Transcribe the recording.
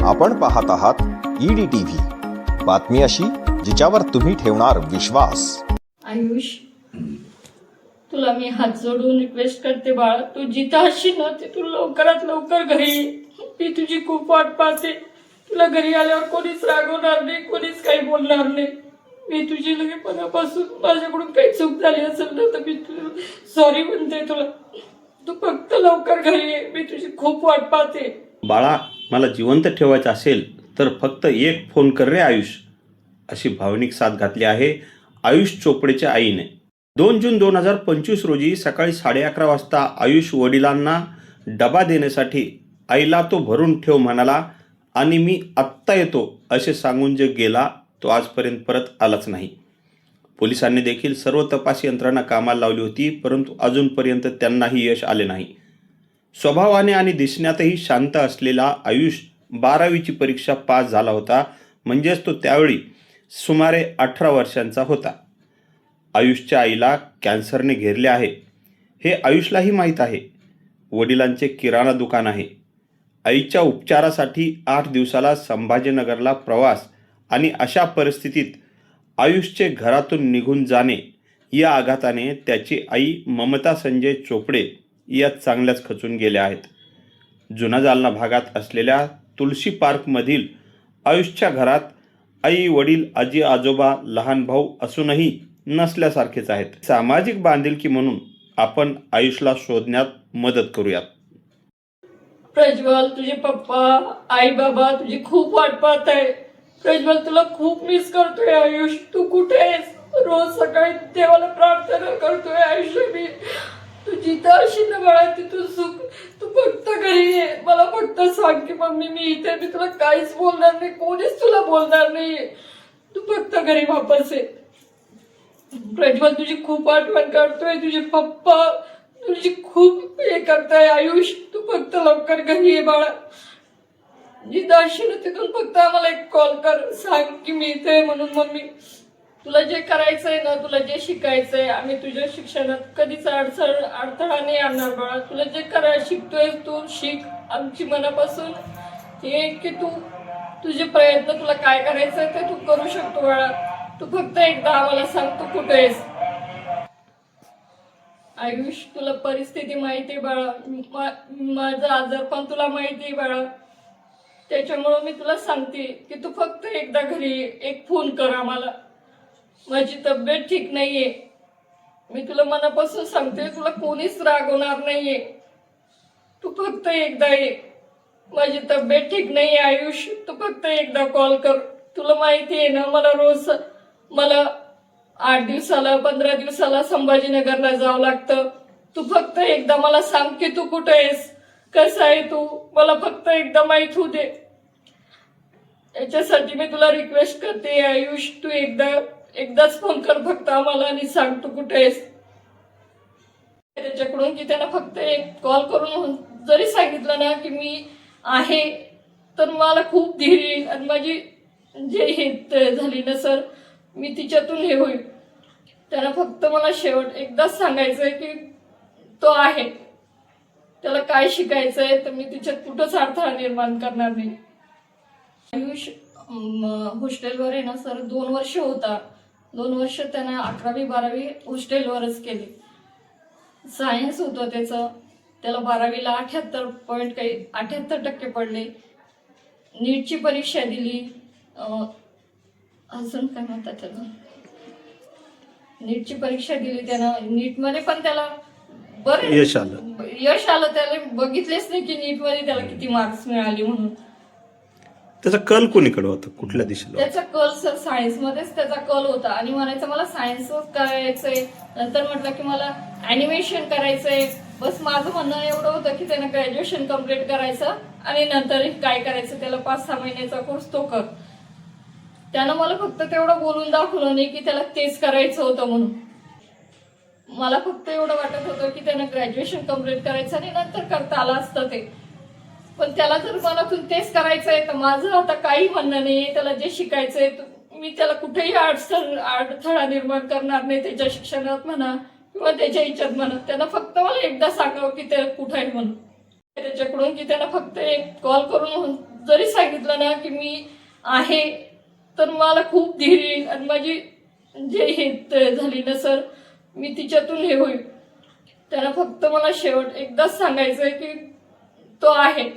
आपण पाहत आहात EDTV, बातमी अशी जिच्यावर तुम्ही ठेवणार विश्वास। आयुष, तुला मी हात जोडून रिक्वेस्ट करते बाळा, तू जिथं असशील ना तिथून लवकरात लवकर घरी ये। मी तुझी खूप वाट पाहते। तुला घरी आल्यावर कोणीच रागवणार नाही, कोणीच काही बोलणार नाही। मी तुझी लगे मनापासून माझ्याकडून काही चूक झाली असेल ना तर मी तुला सॉरी म्हणते। तुला तू फक्त लवकर घरी ये, मी तुझी खूप वाट पाहते। बाळा, मला जिवंत ठेवायचं असेल तर फक्त एक फोन कर रे आयुष, अशी भावनिक साथ घातली आहे आयुष चोपडेच्या आईने। 2 जून 2025 रोजी सकाळी 11:30 वाजता आयुष वडिलांना डबा देण्यासाठी आईला तो भरून ठेव म्हणाला आणि मी आत्ता येतो असे सांगून जे गेला तो आजपर्यंत परत आलाच नाही। पोलिसांनी देखील सर्व तपास यंत्रणा कामाला लावली होती, परंतु अजूनपर्यंत त्यांनाही यश आले नाही। स्वभावाने आणि दिसण्यातही शांत असलेला आयुष 12वीची परीक्षा पास झाला होता, म्हणजेच तो त्यावेळी सुमारे 18 वर्षांचा होता। आयुषच्या आईला कॅन्सरने घेरले आहे हे आयुषलाही माहीत आहे। वडिलांचे किराणा दुकान आहे। आईच्या उपचारासाठी 8 दिवसाला संभाजीनगरला प्रवास आणि अशा परिस्थितीत आयुषचे घरातून निघून जाणे या आघाताने त्याची आई ममता संजय चोपडे या चांगल्याच खचून गेल्या आहेत। जुना जालना भागात असलेल्या तुलसी पार्कमधील आयुषच्या घरात आई वडील आजी आजोबा लहान भाऊ असूनही नसल्यासारखेच आहेत। सामाजिक बांधिलकी म्हणून आपण आयुषला शोधण्यात मदत करूयात। प्रज्वल, तुझे पप्पा आई बाबा तुझी खूप वाट पाहत आहे। प्रज्वल, तुला खूप मिस करतोय। आयुष, तू कुठे आहेस? रोज सकाळी देवाला प्रार्थना करतोय। आयुष, मी तू जिथं अशी ना बाळा तिथून सुख, तू फक्त घरी ये। मला फक्त सांग की मम्मी मी इथे, मी तुला काहीच बोलणार नाही, कोणीच तुला बोलणार नाही। तू फक्त घरी वापस ये। प्रज्वल, तुझी खूप आठवण करतोय। तुझे पप्पा तुझी खूप हे करताय। आयुष, तू फक्त लवकर घरी ये बाळा। जिथं अशी ना तिथून फक्त आम्हाला एक कॉल कर, सांग की मी इथे म्हणून। मम्मी, तुला जे करायचंय ना, तुला जे शिकायचंय, आम्ही तुझ्या शिक्षणात कधीच अडथळा नाही आणणार बाळा। तुला जे करायला शिकतोय तू शिक। आमची मनापासून हे की तू तुझे प्रयत्न, तुला काय करायचंय ते तू करू शकतो बाळा। तू फक्त एकदा आम्हाला सांग तू कुठे आहेस। आयुष, तुला परिस्थिती माहिती आहे बाळा, माझं आजारपण तुला माहिती आहे बाळा। त्याच्यामुळं मी तुला सांगते की तू फक्त एकदा घरी एक फोन कर आम्हाला। माझी तब्येत ठीक नाहीये, मी तुला मनापासून सांगते, तुला कोणीच रागवणार नाहीये। तू फक्त एकदा ये। माझी तब्येत ठीक नाहीये आयुष, तू फक्त एकदा कॉल कर। तुला माहिती आहे ना मला 8 दिवसाला 15 दिवसाला संभाजीनगरला जावं लागतं। तू फक्त एकदा मला सांग की तू कुठे आहेस, कसा आहे तू, मला फक्त एकदा माहित होऊ दे। याच्यासाठी मी तुला रिक्वेस्ट करते आयुष, तू एकदाच फोन कर फक्त आम्हाला आणि सांग तू कुठे आहेस। त्याच्याकडून की त्यांना फक्त एक कॉल करून जरी सांगितलं ना की मी आहे तर मला खूप धीर येईल आणि माझी जे हे झाली ना सर, मी तिच्यातून हे होईल। त्यांना फक्त मला शेवट एकदाच सांगायचंय की तो आहे, त्याला काय शिकायचंय तर मी तिच्यात कुठंच अडथळा निर्माण करणार नाही। आयुष हॉस्टेलवर आहे ना सर 2 वर्ष होता। 2 वर्ष त्यानं 11वी 12वी हॉस्टेलवरच केली। सायन्स होतं त्याचं, त्याला 12वीला 78% पडले। नीटची परीक्षा दिली, अजून काय म्हणतात त्याला, नीटची परीक्षा दिली त्यानं। नीटमध्ये पण त्याला बरं यश आलं। त्याला बघितलेच नाही की नीटमध्ये त्याला किती मार्क्स मिळाले म्हणून। त्याचा कल कोणीकडे होता, कुठल्या दिशेला? त्याचा कल सर सायन्समध्येच त्याचा कल होता आणि म्हणायचं मला सायन्स करायचंय। नंतर म्हटलं की मला ॲनिमेशन करायचंय। बस माझं म्हणणं एवढं होतं की त्यानं ग्रॅज्युएशन कम्प्लीट करायचं आणि नंतर काय करायचं त्याला 5-6 महिन्याचा कोर्स तो कर। त्यानं मला फक्त तेवढं बोलून दाखवलं नाही की त्याला तेच करायचं होतं म्हणून। मला फक्त एवढं वाटत होतं की त्यानं ग्रॅज्युएशन कम्प्लीट करायचं आणि नंतर करता आलं असतं ते, पण त्याला जर मनातून तेच करायचंय तर माझं आता काही म्हणणं नाहीये। त्याला जे शिकायचंय मी त्याला कुठेही अडथळा निर्माण करणार नाही, त्याच्या शिक्षणात म्हणा किंवा त्याच्या इच्छेत म्हणा। त्यानं फक्त मला एकदा सांगावं की ते कुठे आहे म्हणून। त्याच्याकडून की त्यानं फक्त एक कॉल करून जरी सांगितलं ना की मी आहे, तर मला खूप धीर येईल आणि माझी जे हे झाली ना सर, मी तिच्यातून हे होईल. त्यांना फक्त मला शेवट एकदाच सांगायचंय की तो आहे.